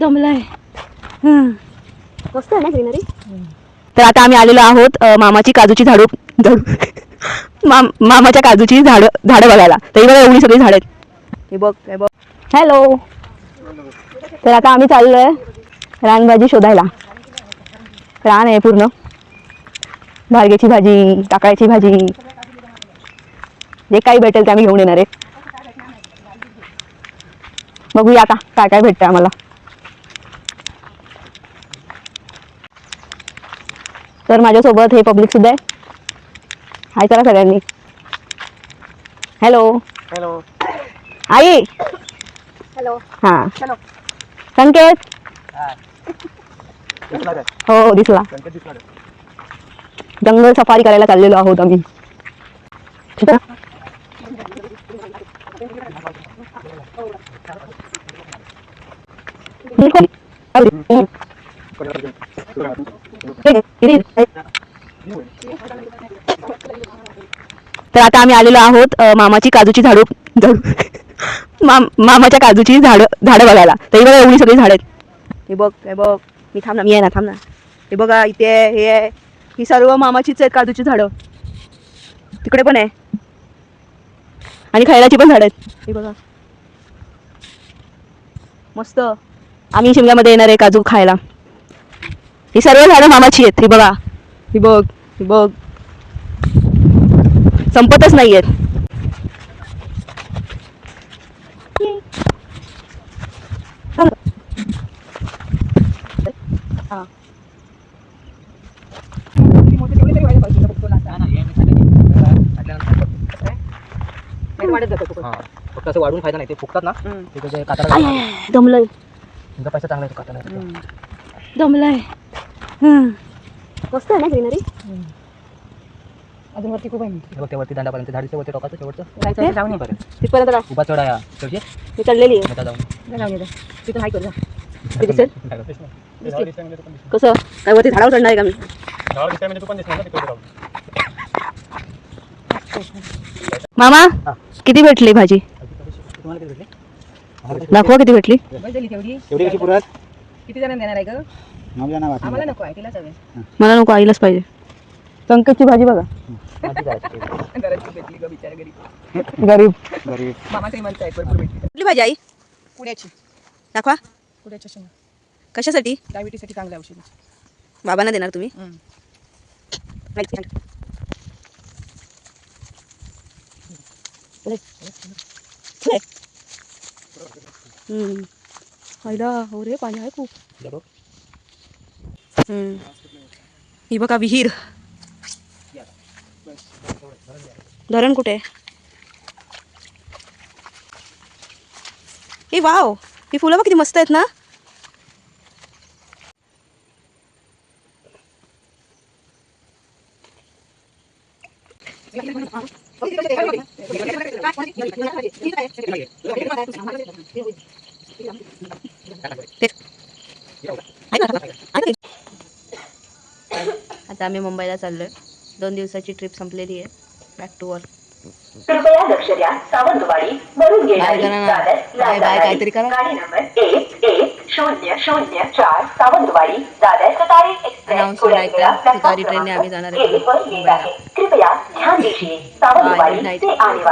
दमलाय. मस्त आहे ना ग्रीनरी. तर आता आम्ही आलेलो आहोत मामाची काजूची झाडू मामाच्या काजूची झाडं बघायला. तर ही बघा एवढी सगळी झाड आहेत. हे बघ हे बघ. हॅलो. तर आता आम्ही चाललोय रानभाजी शोधायला. रान आहे पूर्ण. भार्गेची भाजी, टाकळ्याची भाजी, जे काही भेटेल ते आम्ही घेऊन येणार आहे. बघूया आता काय काय भेटतं आम्हाला. तर माझ्यासोबत हे पब्लिक सुद्धा आहे. हाय करा सगळ्यांनी. हॅलो. हॅलो. आई. हॅलो. हा. हॅलो. संकेत. हो दिसला. जंगल सफारी करायला चाललेलो आहोत आम्ही. तर आता आम्ही आलेलो आहोत मामाची काजूची मामाच्या काजूची झाडं बघायला. तर ही बघा एवढी सगळी झाड आहेत. हे बघ हे बघ. मी थांब ना, मी आहे ना, थांब ना. हे बघा इथे आहे, हे आहे, ही सर्व मामाचीच आहेत काजूची झाडं. तिकडे पण आहे आणि खैराची पण झाडं आहेत. हे बघा मस्त. आम्ही शिमल्यामध्ये येणार आहे काजू खायला. ही सर्व झाडं मामाची आहेत. ही बघा, ही बघ, ही बघ, संपतच नाहीयेत. फक्त असं वाढून फायदा नाही, ते फुकतात ना. दमलंय. पैसा चांगला येतो काटाला. दमलाय. मस्त आहे ना ग्रीनरी. अजून वरती खूप आहे. बघ ते वरती दांडापर्यंत झाडीच्या वरती टोकाचं शेवटचं जाऊन ये पर्यंत. तिथपर्यंत जा. उभा चढ आहे शेवटी. मी चढलेली आहे. आता जाऊन ये. तिथून हाय करू. ते दिसेल कसं काय वरती झाडावर चढणार आहे का मी. मामा किती भेटली भाजी. दाखवा किती भेटली. किती जण देणार आहे ग. आम्हाला नको आहे, तिलाच हवे. मला नको, आईलाच पाहिजे. संकेतची भाजी बघा. गरीब मामा श्रीमंत आहे, भरपूर भेटली. कुठली भाजी आई. कुड्याची. दाखवा. कुड्याच्या शेंगा कशासाठी. डायबिटीसाठी चांगल्या औषधी. बाबांना देणार तुम्ही. हो रे पाणी आहे खूप. ही बघा विहीर. धरण कुठे. हे वाव, ही फुलं बघ किती मस्त आहेत ना. आता आम्ही मुंबईला चाललोय. 2 दिवसाची ट्रिप संपलेली आहे. Back to work. कृपया लक्ष द्या. सावंतवाडी वरून बाय काहीतरी करा. गाडी नंबर 110004 सावंतवाडी दादर सतारी एक्सप्रेस तुतारी ट्रेनने आम्ही जाणार आहे. कृपया ध्यान दीजिए. सावंतवाडी से आने वाली